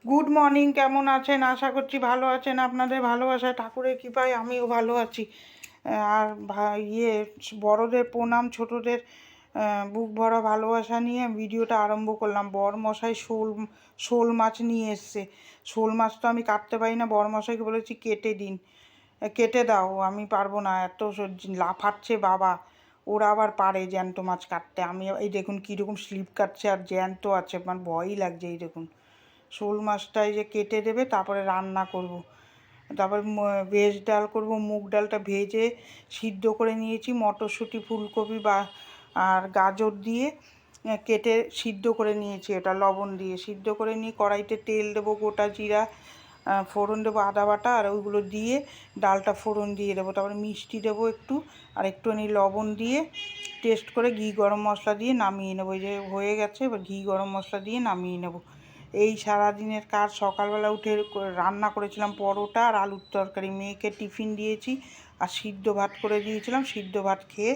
Good morning, কেমন আছেন? আশা করছি ভালো আছেন। আপনাদের ভালোবাসায় ঠাকুরের কৃপায় আমিও ভালো আছি। আর বড়দের প্রণাম, ছোটদের বুক ভরা ভালোবাসা নিয়ে ভিডিওটা আরম্ভ করলাম। বরমশাই শোল মাছ নিয়ে এসছে। শোল মাছ তো আমি কাটতে পারি না, বরমশাইকে বলেছি কেটে দিন, কেটে দাও, আমি পারবো না, এত লাফাচ্ছে বাবা। ওরা আবার পারে জ্যান্ত মাছ কাটতে। আমি এই দেখুন কীরকম স্লিপ কাটছে আর জ্যান্ত আছে, আমার ভয়ই লাগছে। এই দেখুন শোল মাছটাই যে কেটে দেবে, তারপরে রান্না করব। তারপর ভেজ ডাল করব। মুগ ডালটা ভেজে সিদ্ধ করে নিয়েছি, মটরশুঁটি, ফুলকপি আর গাজর দিয়ে কেটে সিদ্ধ করে নিয়েছি। এটা লবণ দিয়ে সিদ্ধ করে নিয়ে কড়াইতে তেল দেবো, গোটা জিরা ফোড়ন দেবো, আদা বাটা, আর ওইগুলো দিয়ে ডালটা ফোড়ন দিয়ে দেবো। তারপরে মিষ্টি দেবো একটু, আর একটুখানি লবণ দিয়ে টেস্ট করে ঘি গরম মশলা দিয়ে নামিয়ে নেবো। এই যে হয়ে গেছে, এবার ঘি গরম মশলা দিয়ে নামিয়ে নেবো। এই সারাদিনের কাজ। সকালবেলা উঠে রান্না করেছিলাম পরোটা আর আলুর তরকারি, মেয়েকে টিফিন দিয়েছি, আর সিদ্ধ ভাত করে দিয়েছিলাম। সিদ্ধ ভাত খেয়ে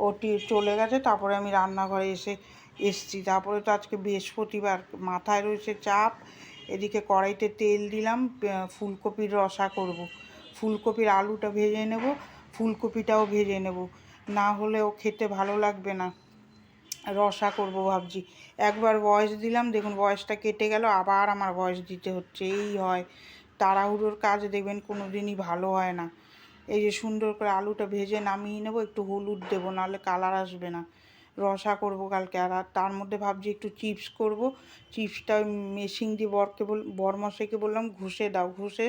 ও চলে গেছে। তারপরে আমি রান্নাঘরে এসছি। তারপরে তো আজকে বৃহস্পতিবার, মাথায় রয়েছে চাপ। এদিকে কড়াইতে তেল দিলাম, ফুলকপির রসা করব। ফুলকপির আলুটা ভেজে নেব, ফুলকপিটাও ভেজে নেব, না হলেও খেতে ভালো লাগবে না। রসা করব ভাবছি। একবার ভয়েস দিলাম, দেখুন ভয়েসটা কেটে গেল, আবার আমার ভয়েস দিতে হচ্ছে। এই হয়, তাড়াহুড়োর কাজ দেখবেন কোনো দিনই ভালো হয় না। এই যে সুন্দর করে আলুটা ভেজে নামিয়ে নেব, একটু হলুদ দেবো, নাহলে কালার আসবে না। রসা করব কালকে। আর তার মধ্যে ভাবছি একটু চিপস করব। চিপসটা মেশিন দিয়ে বরমশাইকে বললাম ঘষে দাও, ঘষে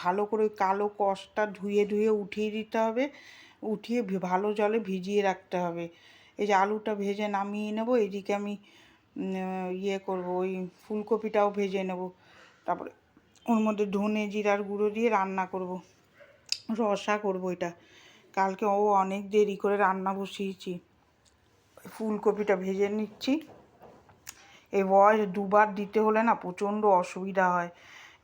ভালো করে ওই কালো কষটা ধুয়ে উঠিয়ে দিতে হবে, উঠিয়ে ভালো জলে ভিজিয়ে রাখতে হবে। এই যে আলুটা ভেজে নামিয়ে নেব, এদিকে আমি করব, ওই ফুলকপিটাও ভেজে নেব। তারপরে ওর মধ্যে ধনে জিরার গুঁড়ো দিয়ে রান্না করব, রসা করব এটা। কালকে অনেক দেরি করে রান্না বসিয়েছি। ফুলকপিটা ভেজে নিচ্ছি। এই ভয়েস দুবার দিতে হলে না প্রচণ্ড অসুবিধা হয়,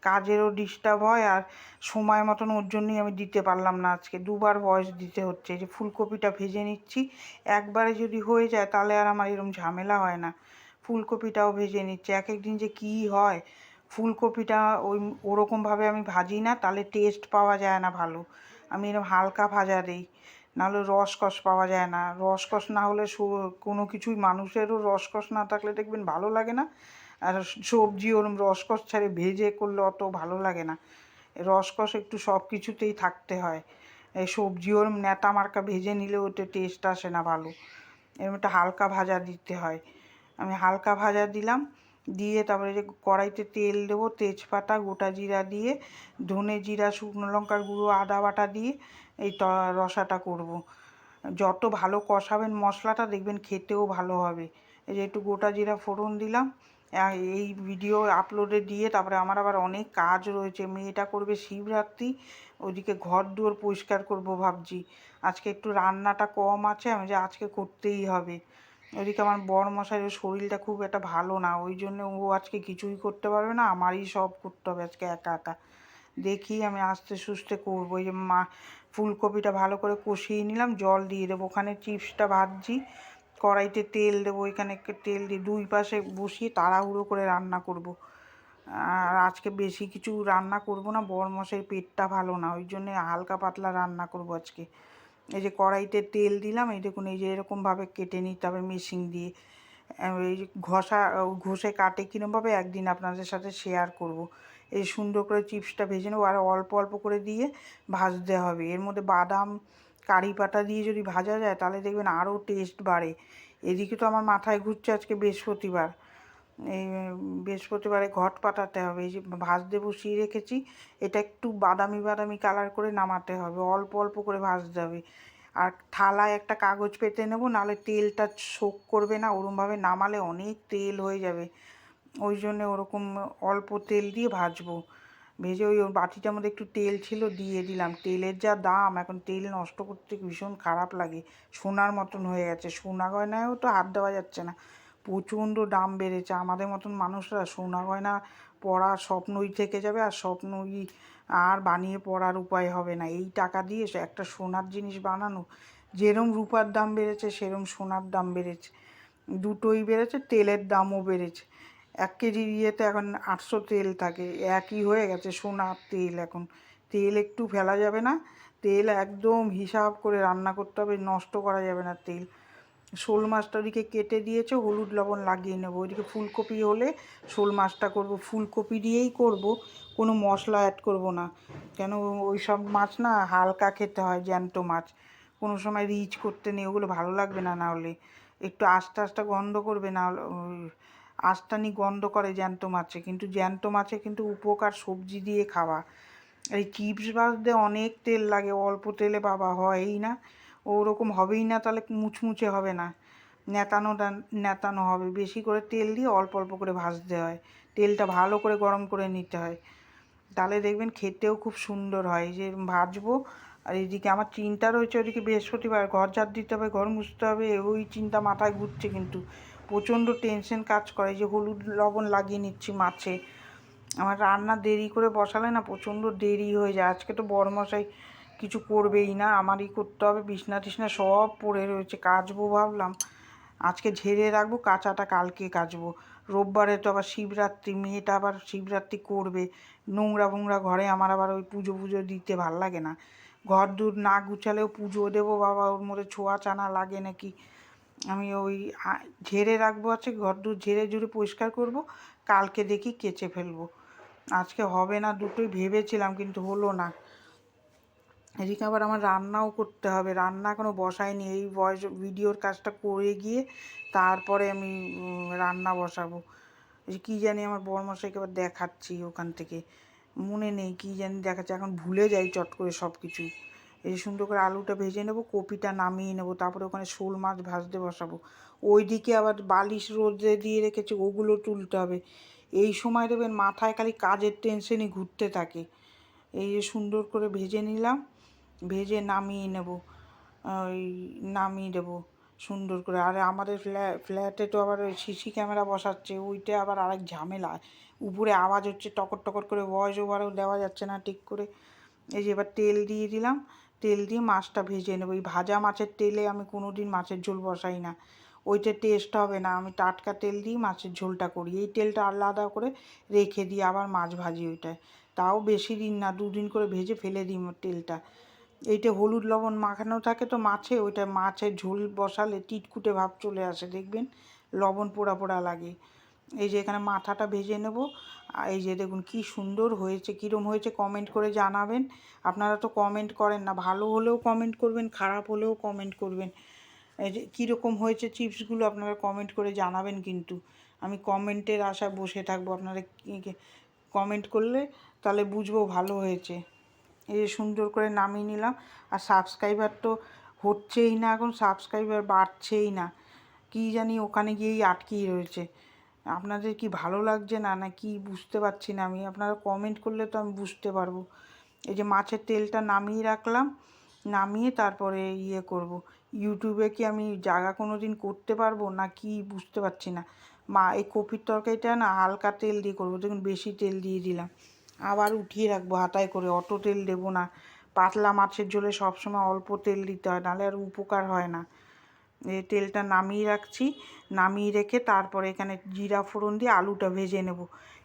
কাজেরও ডিস্টার্ব হয়, আর সময় মতন ওর জন্যই আমি দিতে পারলাম না। আজকে দুবার ভয়েস দিতে হচ্ছে। যে ফুলকপিটা ভেজে নিচ্ছি, একবারে যদি হয়ে যায় তাহলে আর আমার এরকম ঝামেলা হয় না। ফুলকপিটাও ভেজে নিচ্ছি। এক এক দিন যে কী হয়, ফুলকপিটা ওরকমভাবে আমি ভাজি না, তাহলে টেস্ট পাওয়া যায় না ভালো। আমি এরকম হালকা ভাজা দিই, নাহলে রসকস পাওয়া যায় না। রসকস না হলে কোনো কিছুই, মানুষেরও রসকস না থাকলে দেখবেন ভালো লাগে না। আর সবজি ওরম রসকস ছাড়ে ভেজে করলে অত ভালো লাগে না। রসকস একটু সব কিছুতেই থাকতে হয়। এই সবজি ওরম ন্যাতা মার্কা ভেজে নিলে ওতে টেস্ট আসে না ভালো। এরকম একটা হালকা ভাজা দিতে হয়। আমি হালকা ভাজা দিলাম, দিয়ে তারপরে যে কড়াইতে তেল দেবো, তেজপাতা, গোটা জিরা দিয়ে, ধনে জিরা, শুকনো লঙ্কার গুঁড়ো, আদা বাটা দিয়ে এই রসাটা করব। যত ভালো কষাবেন মশলাটা, দেখবেন খেতেও ভালো হবে। এই যে একটু গোটা জিরা ফোড়ন দিলাম। এই ভিডিও আপলোডে দিয়ে তারপরে আমার আবার অনেক কাজ রয়েছে। মেয়েটা করবে শিবরাত্রি, ওইদিকে ঘর দুয়ার পরিষ্কার করব ভাবছি। আজকে একটু রান্নাটা কম আছে, আমি যে আজকে করতেই হবে। ওইদিকে আমার বরমশাইয়ের শরীরটা খুব একটা ভালো না, ওই জন্য ও আজকে কিছুই করতে পারবে না, আমারই সব করতে হবে আজকে একা একা। দেখি আমি আস্তে সুস্তে করবো। এই যে ফুলকপিটা ভালো করে কষিয়ে নিলাম, জল দিয়ে দেবো। ওখানে চিপসটা ভাজছি, কড়াইতে তেল দেবো, এখানে তেল দিয়ে দুই পাশে বসিয়ে তাড়াহুড়ো করে রান্না করব। আর আজকে বেশি কিছু রান্না করব না, বরমশাইয়ের পেটটা ভালো না, ওই জন্যে হালকা পাতলা রান্না করব আজকে। এই যে কড়াইতে তেল দিলাম, এই দেখুন এই যে এরকমভাবে কেটে নিতে হবে মেশিন দিয়ে। এই যে ঘষে কাটে কীরকমভাবে একদিন আপনাদের সাথে শেয়ার করব। এই সুন্দর করে চিপসটা ভেজে নেবো, আর অল্প অল্প করে দিয়ে ভাজতে হবে। এর মধ্যে বাদাম, কারি পাতা দিয়ে যদি ভাজা যায় তাহলে দেখবেন আরও টেস্ট বাড়ে। এদিকে তো আমার মাথায় ঘুরছে, আজকে বৃহস্পতিবার, এই বৃহস্পতিবারে ঘট পাঠাতে হবে। এই যে ভাজতে বসিয়ে রেখেছি, এটা একটু বাদামি বাদামি কালার করে নামাতে হবে, অল্প অল্প করে ভাজতে হবে। আর থালায় একটা কাগজ পেতে নেব, নাহলে তেলটা শোক করবে না, ওরমভাবে নামালে অনেক তেল হয়ে যাবে। ওই জন্য ওরকম অল্প তেল দিয়ে ভাজবো। ভেজে ওই বাটিটার মধ্যে একটু তেল ছিল, দিয়ে দিলাম। তেলের যা দাম এখন, তেল নষ্ট করতে ভীষণ খারাপ লাগে। সোনার মতন হয়ে গেছে, সোনা গয়নায়ও তো হাত দেওয়া যাচ্ছে না, প্রচণ্ড দাম বেড়েছে। আমাদের মতন মানুষরা সোনা গয়না পরার স্বপ্নই থেকে যাবে, আর স্বপ্নই আর বানিয়ে পড়ার উপায় হবে না। এই টাকা দিয়ে একটা সোনার জিনিস বানানো, যেরম রূপার দাম বেড়েছে সেরম সোনার দাম বেড়েছে, দুটোই বেড়েছে, তেলের দামও বেড়েছে। 1 কেজি ইয়েতে এখন 800 তেল থাকে, একই হয়ে গেছে সোনার তেল। এখন তেল একটু ফেলা যাবে না, তেল একদম হিসাব করে রান্না করতে হবে, নষ্ট করা যাবে না তেল। শোল মাছটা ওদিকে কেটে দিয়েছে, হলুদ লবণ লাগিয়ে নেবো। ওইদিকে ফুলকপি হলে শোল মাছটা করব, ফুলকপি দিয়েই করব, কোনো মশলা অ্যাড করব না। কেন ওই সব মাছ না হালকা খেতে হয়, জ্যান্ত মাছ, কোনো সময় রিচ করতে নেই, ওগুলো ভালো লাগবে না। না হলে একটু আস্তে আস্তে গন্ধ করবে, না হলে আস্তানি গন্ধ করে জ্যান্ত মাছে, কিন্তু জ্যান্ত মাছে কিন্তু উপকার সবজি দিয়ে খাওয়া। এই চিপস ভাজতে অনেক তেল লাগে, অল্প তেলে বাবা হয়ই না, ওরকম হবেই না, তাহলে মুচমুচে হবে না, নেতানোটা নেতানো হবে। বেশি করে তেল দিয়ে অল্প অল্প করে ভাজতে হয়, তেলটা ভালো করে গরম করে নিতে হয়, তাহলে দেখবেন খেতেও খুব সুন্দর হয়। যে ভাজবো, আর এদিকে আমার চিন্তা রয়েছে, ওদিকে বৃহস্পতিবার ঘর ঝাড় দিতে হবে, ঘর মুছতে হবে, ওই চিন্তা মাথায় ঘুরছে, কিন্তু প্রচণ্ড টেনশন কাজ করে। যে হলুদ লবণ লাগিয়ে নিচ্ছি মাছে, আমার রান্না দেরি করে বসালে না প্রচণ্ড দেরি হয়ে যায়। আজকে তো বড়মশাই কিছু করবেই না, আমারই করতে হবে, বিছনা টিছনা সব পড়ে রয়েছে, কাচবো ভাবলাম, আজকে ঝেড়ে রাখবো, কাঁচাটা কালকে কাচবো। রোববারে তো আবার শিবরাত্রি, মেয়েটা আবার শিবরাত্রি করবে, নোংরা ফোংরা ঘরে আমার আবার ওই পুজো পুজো দিতে ভাল লাগে না। ঘর দূর না গুছালেও পুজো দেবো বাবা, ওর মধ্যে ছোঁয়া চানা লাগে নাকি। আমি ওই ঝেড়ে রাখবো, আছে ঘর দূর ঝেড়ে ঝুড়ে পরিষ্কার করব, কালকে দেখি কেচে ফেলবো। আজকে হবে না দুটোই ভেবেছিলাম, কিন্তু হলো না। এদিকে আবার আমার রান্নাও করতে হবে, রান্না এখনও বসাইনি, এই ভয়েস ভিডিওর কাজটা করে গিয়ে তারপরে আমি রান্না বসাবো। কী জানি আমার বড়মশাইকে আবার দেখাচ্ছি ওখান থেকে, মনে নেই কী জানি দেখাচ্ছি, এখন ভুলে যাই চট করে সব কিছুই। এই সুন্দর করে আলুটা ভেজে নেবো, কপিটা নামিয়ে নেবো, তারপরে ওখানে শোল মাছ ভাজতে বসাবো। ওইদিকে আবার বালিশ রোদে দিয়ে রেখেছে, ওগুলো তুলতে হবে। এই সময় দেবেন মাথায় খালি কাজের টেনশনই ঘুরতে থাকে। এই যে সুন্দর করে ভেজে নিলাম, ভেজে নামিয়ে নেব, ওই নামিয়ে দেবো সুন্দর করে। আর আমাদের ফ্ল্যাটে তো আবার ওই সিসি ক্যামেরা বসাচ্ছে, ওইটা আবার আরেক ঝামেলা, উপরে আওয়াজ হচ্ছে, টকর টকর করে, ভয়েস ওভারও দেওয়া যাচ্ছে না ঠিক করে। এই যে এবার তেল দিয়ে দিলাম, তেল দিয়ে মাছটা ভেজে নেবো। এই ভাজা মাছের তেলে আমি কোনো দিন মাছের ঝোল বসাই না, ওইটা টেস্ট হবে না। আমি টাটকা তেল দিয়ে মাছের ঝোলটা করি, এই তেলটা আলাদা করে রেখে দিই, আবার মাছ ভাজি ওইটায়, তাও বেশি দিন না, 2 দিন করে ভেজে ফেলে দিই তেলটা। এইটা হলুদ লবণ মাখানো থাকে তো মাছে, ওইটা মাছের ঝোল বসালে টিটকুটে ভাব চলে আসে, দেখবেন লবণ পোড়া পোড়া লাগে। এই যে এখানে মাথাটা ভেজে নেব, এই যে দেখুন কি সুন্দর হয়েছে, কীরকম হয়েছে কমেন্ট করে জানাবেন। আপনারা তো কমেন্ট করেন না, ভালো হলেও কমেন্ট করবেন, খারাপ হলেও কমেন্ট করবেন। এই যে কীরকম হয়েছে চিপসগুলো আপনারা কমেন্ট করে জানাবেন, কিন্তু আমি কমেন্টের আশায় বসে থাকবো, আপনারা কমেন্ট করলে তাহলে বুঝবো ভালো হয়েছে। এই যে সুন্দর করে নামিয়ে নিলাম। আর সাবস্ক্রাইবার তো হচ্ছেই না, এখন সাবস্ক্রাইবার বাড়ছেই না, কী জানি ওখানে গিয়েই আটকেই রয়েছে। আপনাদের কি ভালো লাগছে না, না কি বুঝতে পারছি না আমি, আপনারা কমেন্ট করলে তো আমি বুঝতে পারবো। এই যে মাছের তেলটা নামিয়ে রাখলাম, নামিয়ে তারপরে ইয়ে করব। ইউটিউবে কি আমি জায়গা কোনো দিন করতে পারবো না কি বুঝতে পারছি না। এই কপির তরকারিটা না হালকা তেল দিয়ে করবো, দেখুন বেশি তেল দিয়ে দিলাম, আবার উঠিয়ে রাখবো হাতায় করে, অত তেল দেবো না। পাতলা মাছের ঝোলে সবসময় অল্প তেল দিতে হয়, নাহলে আর উপকার হয় না। এই তেলটা নামিয়ে রাখছি, নামিয়ে রেখে তারপরে এখানে জিরা ফোড়ন দিয়ে আলুটা ভেজে নেব।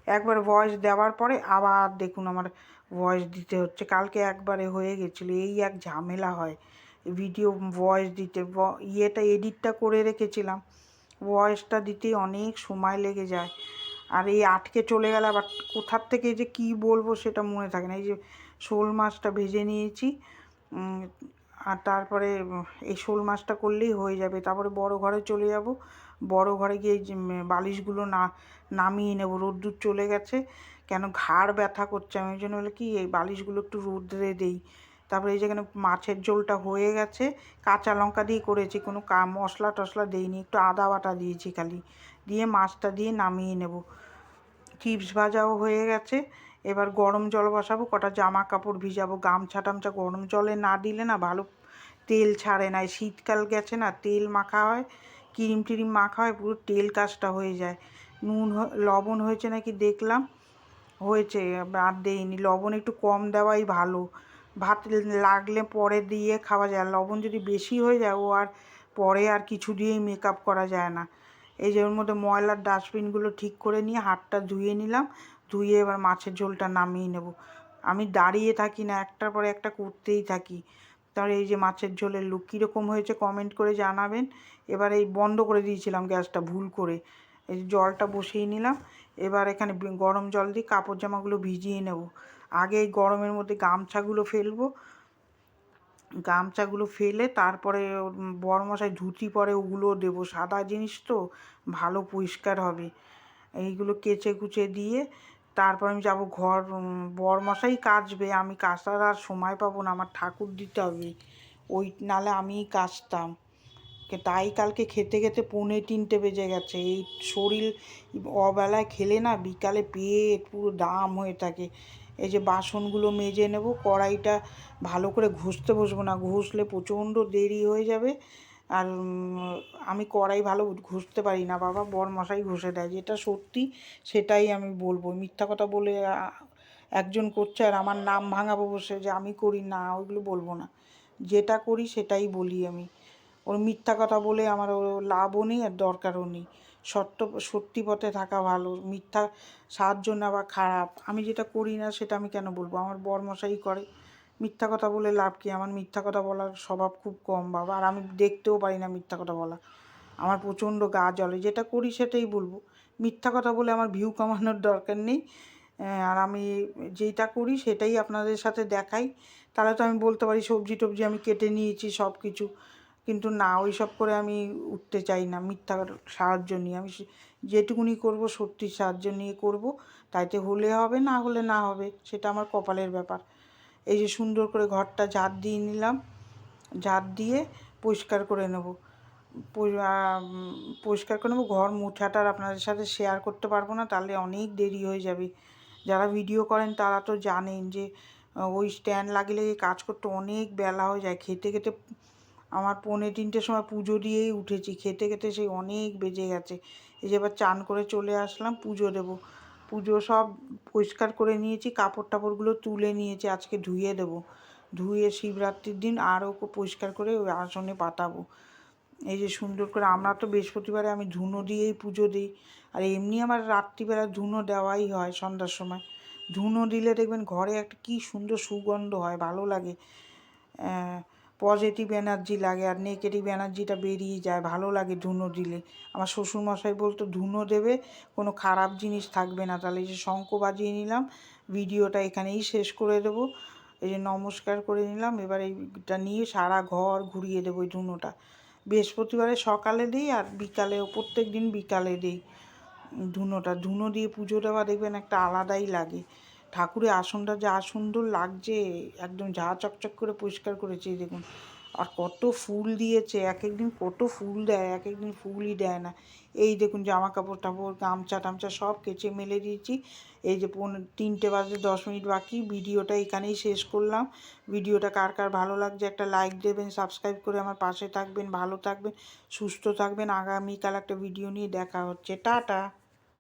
একবার ভয়েস দেওয়ার পরে আবার দেখুন আমার ভয়েস দিতে হচ্ছে, কালকে একবারে হয়ে গেছিলো, এই এক ঝামেলা হয় ভিডিও ভয়েস দিতে। ইয়েটা এডিটটা করে রেখেছিলাম, ভয়েসটা দিতেই অনেক সময় লেগে যায়, আর এই আটকে চলে গেলে আবার কোথার থেকে যে কি বলবো সেটা মনে থাকে না। এই যে শোল মাছটা ভেজে নিয়েছি, আর তারপরে এই শোল মাছটা করলেই হয়ে যাবে। তারপরে বড় ঘরে চলে যাব, বড় ঘরে গিয়ে বালিশগুলো নামিয়ে নেব, রোদ্দুর চলে গেছে, কেন ঘাড় ব্যথা করছে, আমি ওই জন্য বলে কি এই বালিশগুলো একটু রোদ্রে দেই। তারপরে এই যেখানে মাছের ঝোলটা হয়ে গেছে, কাঁচা লঙ্কা দিয়ে করেছি, কোনো মশলা টশলা দেইনি, একটু আদা বাটা দিয়েছি খালি, দিয়ে মাছটা দিয়ে নামিয়ে নেব। চিপস ভাজাও হয়ে গেছে, এবার গরম জল বসাবো, কটা জামা কাপড় ভিজাবো, গামছা টামছা গরম জলে না দিলে না ভালো তেল ছাড়ে না। শীতকাল গেছে না, তেল মাখা হয়, ক্রিম টিরিম মাখা হয়, পুরো তেল কাজটা হয়ে যায়। নুন লবণ হয়েছে নাকি দেখলাম, হয়েছে, আর দেইনি, লবণ একটু কম দেওয়াই ভালো, ভাত লাগলে পরে দিয়ে খাওয়া যায়, লবণ যদি বেশি হয়ে যায় ও আর পরে আর কিছু দিয়েই মেকআপ করা যায় না। এই যে ওর মধ্যে ময়লার ডাস্টবিনগুলো ঠিক করে নিয়ে হাতটা ধুয়ে নিলাম, ধুয়ে এবার মাছের ঝোলটা নামিয়ে নেব। আমি দাঁড়িয়ে থাকি না, একটার পরে একটা করতেই থাকি। তাহলে এই যে মাছের ঝোলের লুক কীরকম হয়েছে কমেন্ট করে জানাবেন। এবার এই বন্ধ করে দিয়েছিলাম গ্যাসটা ভুল করে, এই যে জলটা বসিয়ে নিলাম। এবার এখানে গরম জল দিয়ে কাপড় জামাগুলো ভিজিয়ে নেব। আগে এই গরমের মধ্যে গামছাগুলো ফেলবো, গামছাগুলো ফেলে তারপরে বরমশাই ধুতি পরে ওগুলো দেবো, সাদা জিনিস তো ভালো পরিষ্কার হবে। এইগুলো কেচে কুচে দিয়ে তারপর আমি যাব ঘর, বরমশাই কাচবে, আমি কাচার আর সময় পাবো না, আমার ঠাকুর দিতে হবে, ওই নালে আমিই কাচতাম। তাই কালকে খেতে খেতে 2:45 বেজে গেছে। এই শরীর অবেলায় খেলে না বিকালে পেট পুরো দাম হয়ে থাকে। এই যে বাসনগুলো মেজে নেব, কড়াইটা ভালো করে ঘষতে বসবো না, ঘষলে প্রচণ্ড দেরি হয়ে যাবে। আর আমি কড়াই ভালো ঘষতে পারি না বাবা, বরমশাই ঘষে দেয়, যেটা সত্যি সেটাই আমি বলবো। মিথ্যা কথা বলে একজন করছে আর আমার নাম ভাঙাবো বসে যে আমি করি না, ওইগুলো বলবো না, যেটা করি সেটাই বলি আমি। ওর মিথ্যা কথা বলে আমার লাভও নেই আর দরকারও নেই। সত্যি পথে থাকা ভালো, মিথ্যা সাহায্য নেওয়া খারাপ। আমি যেটা করি না সেটা আমি কেন বলবো, আমার বরমশাই করে। মিথ্যা কথা বলে লাভ কী? আমার মিথ্যা কথা বলার স্বভাব খুব কম বাবা, আর আমি দেখতেও পারি না মিথ্যা কথা বলা, আমার প্রচণ্ড গা জ্বলে। যেটা করি সেটাই বলবো, মিথ্যা কথা বলে আমার ভিউ কামানোর দরকার নেই। আর আমি যেটা করি সেটাই আপনাদের সাথে দেখাই, তাহলে তো আমি বলতে পারি সবজি টবজি আমি কেটে নিয়েছি সব কিছু, কিন্তু না, ওই সব করে আমি উঠতে চাই না, মিথ্যা সাহায্য নিয়ে আমি যেটুকুনি করব সত্যির সাহায্য নিয়ে করব। তাইতে হলে হবে, না হলে না হবে, সেটা আমার কপালের ব্যাপার। এই যে সুন্দর করে ঘরটা ঝাড় দিয়ে নিলাম, ঝাড় দিয়ে পরিষ্কার করে নেব, পরিষ্কার করে নেবো। ঘর মোছাটা আর আপনাদের সাথে শেয়ার করতে পারবো না, তাহলে অনেক দেরি হয়ে যাবে। যারা ভিডিও করেন তারা তো জানেন যে ওই স্ট্যান্ড লাগিয়ে কাজ করতে অনেক বেলা হয়ে যায়। খেতে খেতে আমার 2:45 সময় পুজো দিয়েই উঠেছি, খেতে খেতে সেই অনেক বেজে গেছে। এই যে এবার চান করে চলে আসলাম, পুজো দেব। পুজো সব পরিষ্কার করে নিয়েছি, কাপড় টাপড়গুলো তুলে নিয়েছি, আজকে ধুয়ে দেবো। ধুয়ে শিবরাত্রির দিন আরও পরিষ্কার করে ওই আসনে পাতাবো। এই যে সুন্দর করে, আমরা তো বৃহস্পতিবারে আমি ধুনো দিয়েই পুজো দিই, আর এমনি আমার রাত্রিবেলা ধুনো দেওয়াই হয় সন্ধ্যার সময়। ধুনো দিলে দেখবেন ঘরে একটা কী সুন্দর সুগন্ধ হয়, ভালো লাগে, পজিটিভ এনার্জি লাগে, আর নেগেটিভ এনার্জিটা বেরিয়ে যায়, ভালো লাগে ধুনো দিলে। আমার শ্বশুরমশাই বলতো ধুনো দেবে কোনো খারাপ জিনিস থাকবে না। তাহলে এই যে শঙ্খ বাজিয়ে নিলাম, ভিডিওটা এখানেই শেষ করে দেবো। এই যে নমস্কার করে নিলাম, এবার এইটা নিয়ে সারা ঘর ঘুরিয়ে দেবো এই ধুনোটা। বৃহস্পতিবারে সকালে দিই আর বিকালেও, প্রত্যেক দিন বিকালে দিই ধুনোটা। ধুনো দিয়ে পুজো দেওয়া দেখবেন একটা আলাদাই লাগে। ঠাকুরের আসনটা যা সুন্দর লাগছে, একদম ঝা চকচক করে পরিষ্কার করেছে দেখুন। আর কত ফুল দিয়েছে, এক একদিন কত ফুল দেয়, এক একদিন ফুলই দেয় না। এই দেখুন জামা কাপড় টাপড় গামছা টামছা সব কেচে মেলে দিয়েছি। এই যে 3টে বাজে 10 মিনিট বাকি, ভিডিওটা এখানেই শেষ করলাম। ভিডিওটা কার কার ভালো লাগছে একটা লাইক দেবেন, সাবস্ক্রাইব করে আমার পাশে থাকবেন, ভালো থাকবেন, সুস্থ থাকবেন। আগামীকাল একটা ভিডিও নিয়ে দেখা হচ্ছে, টাটা।